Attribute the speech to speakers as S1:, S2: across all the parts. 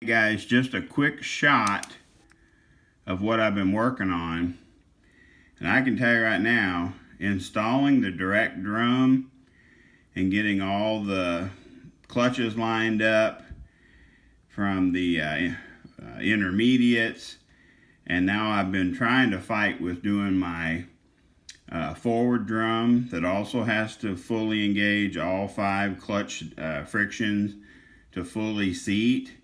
S1: Guys, just a quick shot of what I've been working on. And I can tell you right now, installing the direct drum and getting all the clutches lined up from the intermediates, and now I've been trying to fight with doing my forward drum that also has to fully engage all 5 clutch frictions to fully seat.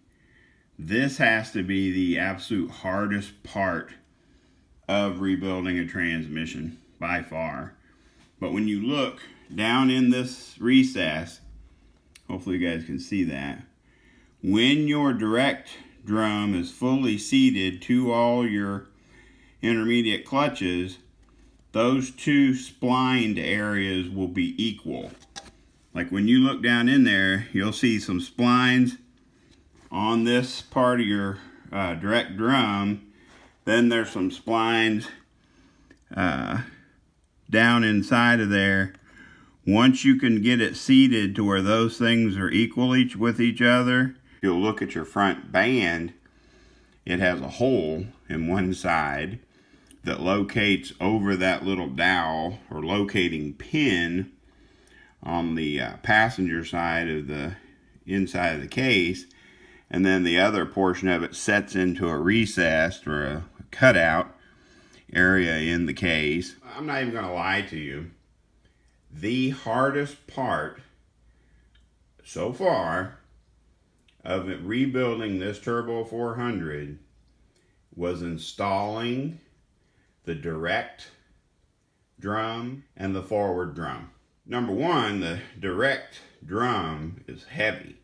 S1: This has to be the absolute hardest part of rebuilding a transmission by far. But when you look down in this recess, hopefully you guys can see that, when your direct drum is fully seated to all your intermediate clutches, those 2 splined areas will be equal. Like when you look down in there, you'll see some splines on this part of your direct drum. Then there's some splines down inside of there. Once you can get it seated to where those things are equal with each other, you'll look at your front band. It has a hole in one side that locates over that little dowel or locating pin on the passenger side of the inside of the case, and then the other portion of it sets into a recess or a cutout area in the case. I'm not even going to lie to you. The hardest part so far of it rebuilding this Turbo 400 was installing the direct drum and the forward drum. Number one, the direct drum is heavy.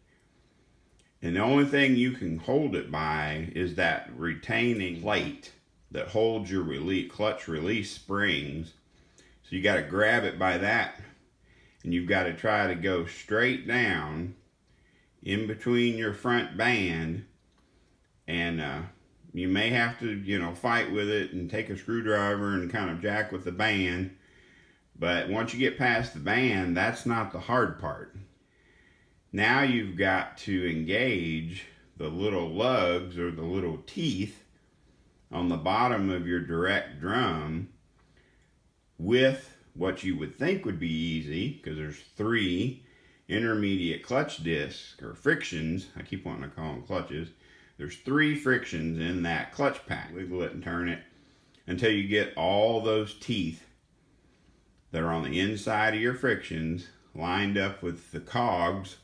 S1: And the only thing you can hold it by is that retaining plate that holds your clutch release springs. So you got to grab it by that, and you've got to try to go straight down in between your front band, and you may have to, fight with it and take a screwdriver and kind of jack with the band. But once you get past the band, that's not the hard part. Now you've got to engage the little lugs or the little teeth on the bottom of your direct drum with what you would think would be easy, because there's 3 intermediate clutch discs or frictions. I keep wanting to call them clutches. There's 3 frictions in that clutch pack. Wiggle it and turn it until you get all those teeth that are on the inside of your frictions lined up with the cogs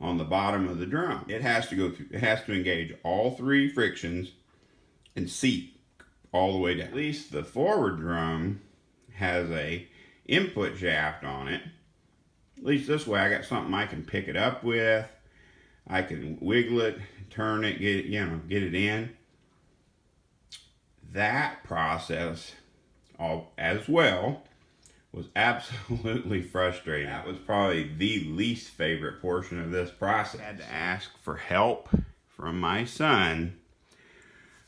S1: on the bottom of the drum. It has to engage all 3 frictions and seat all the way down. At least the forward drum has a input shaft on it. At least this way I got something I can pick it up with. I can wiggle it, turn it, get it in. That process as well was absolutely frustrating. That was probably the least favorite portion of this process. I had to ask for help from my son,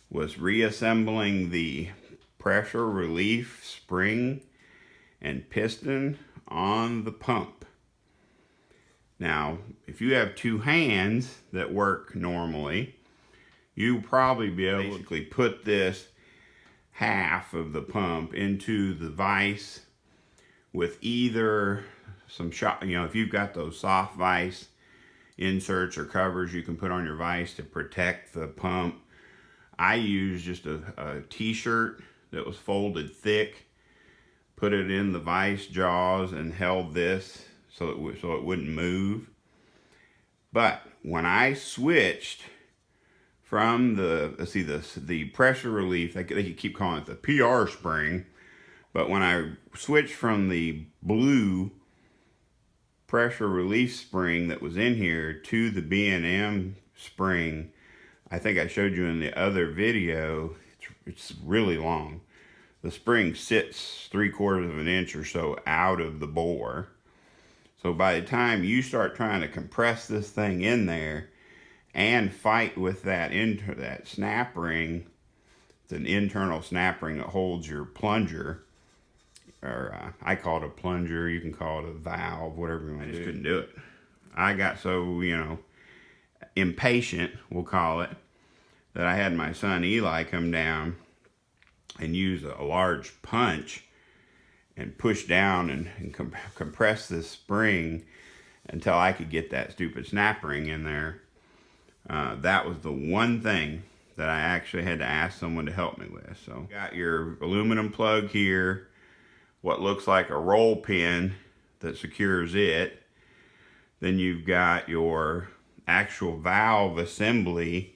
S1: was reassembling the pressure relief spring and piston on the pump. Now, if you have 2 hands that work normally, you'll probably be able to basically put this half of the pump into the vise with either some shot, if you've got those soft vise inserts or covers you can put on your vise to protect the pump. I used just a t-shirt that was folded thick, put it in the vise jaws and held this so it wouldn't move. But when I switched from the pressure relief, they keep calling it the PR spring, but when I switched from the blue pressure relief spring that was in here to the B&M spring, I think I showed you in the other video, it's really long. The spring sits 3/4 of an inch or so out of the bore. So by the time you start trying to compress this thing in there and fight with that snap ring, it's an internal snap ring that holds your plunger, or I call it a plunger, you can call it a valve, whatever you want to do. I just couldn't do it. I got so, impatient, we'll call it, that I had my son Eli come down and use a large punch and push down and compress this spring until I could get that stupid snap ring in there. That was the one thing that I actually had to ask someone to help me with. So got your aluminum plug here, what looks like a roll pin that secures it. Then you've got your actual valve assembly.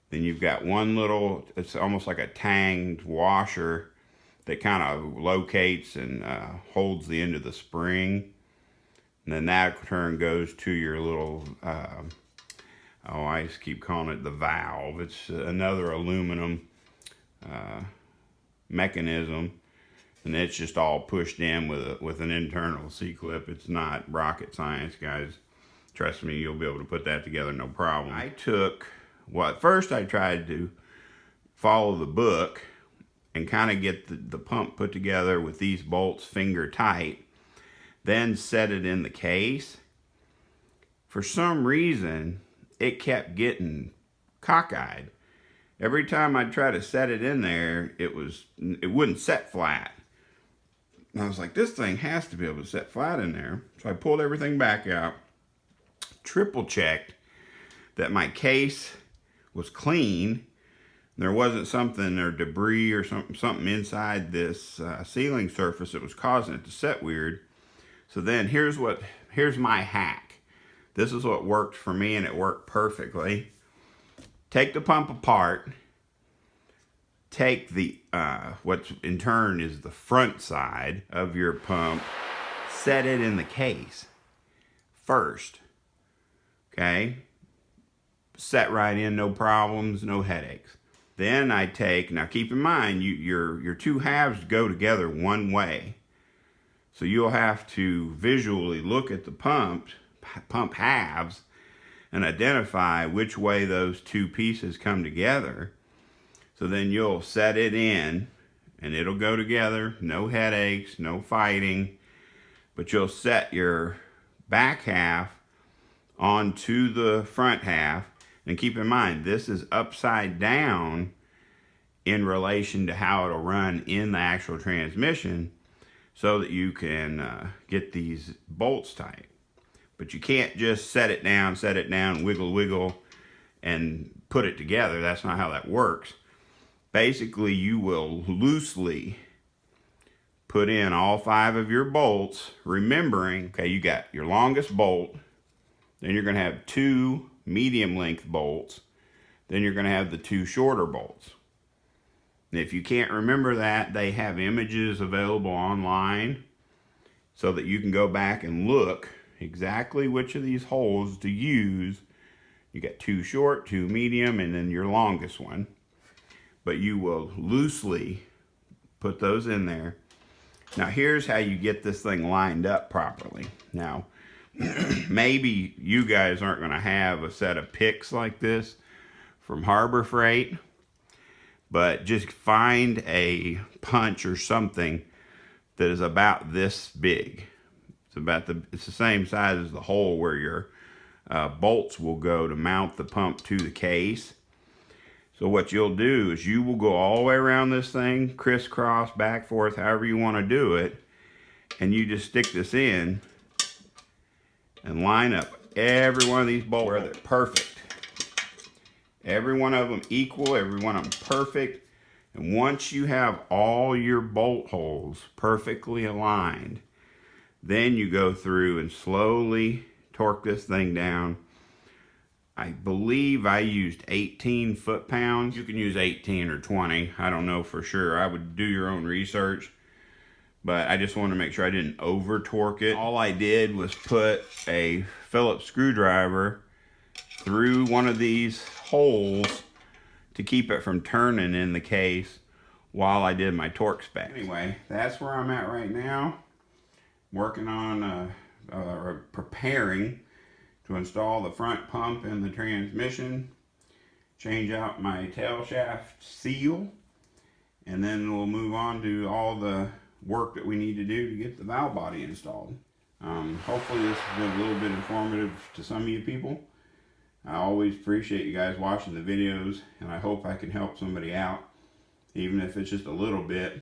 S1: Then you've got one little, it's almost like a tanged washer that kind of locates and holds the end of the spring. And then that in turn goes to your little, I just keep calling it the valve. It's another aluminum mechanism. And it's just all pushed in with an internal C-clip. It's not rocket science, guys. Trust me, you'll be able to put that together no problem. I took, well, at first I tried to follow the book and kind of get the pump put together with these bolts finger tight, then set it in the case. For some reason, it kept getting cockeyed. Every time I'd try to set it in there, it wouldn't set flat. And I was like, this thing has to be able to set flat in there. So I pulled everything back out, triple checked that my case was clean. There wasn't something or debris or something inside this sealing surface that was causing it to set weird. So then here's my hack. This is what worked for me, and it worked perfectly. Take the pump apart. Take the, what in turn is the front side of your pump, set it in the case first, okay? Set right in, no problems, no headaches. Then I take, now keep in mind, your two halves go together one way. So you'll have to visually look at the pump halves and identify which way those two pieces come together. So then you'll set it in and it'll go together, no headaches, no fighting, but you'll set your back half onto the front half. And keep in mind, this is upside down in relation to how it'll run in the actual transmission so that you can get these bolts tight. But you can't just set it down, wiggle, and put it together. That's not how that works. Basically, you will loosely put in all 5 of your bolts, remembering, okay, you got your longest bolt, then you're going to have 2 medium length bolts, then you're going to have the 2 shorter bolts. And if you can't remember that, they have images available online so that you can go back and look exactly which of these holes to use. You got 2 short, 2 medium, and then your longest one. But you will loosely put those in there. Now here's how you get this thing lined up properly. Now, maybe you guys aren't going to have a set of picks like this from Harbor Freight, but just find a punch or something that is about this big. It's the same size as the hole where your bolts will go to mount the pump to the case. So what you'll do is you will go all the way around this thing, crisscross, back, forth, however you want to do it, and you just stick this in and line up every one of these bolts where they're perfect. Every one of them equal, every one of them perfect. And once you have all your bolt holes perfectly aligned, then you go through and slowly torque this thing down. I believe I used 18 foot-pounds. You can use 18 or 20. I don't know for sure. I would do your own research. But I just wanted to make sure I didn't over-torque it. All I did was put a Phillips screwdriver through one of these holes to keep it from turning in the case while I did my torque spec. Anyway, that's where I'm at right now. Working on preparing to install the front pump and the transmission, change out my tail shaft seal, and then we'll move on to all the work that we need to do to get the valve body installed. Hopefully this has been a little bit informative to some of you people. I always appreciate you guys watching the videos, and I hope I can help somebody out, even if it's just a little bit.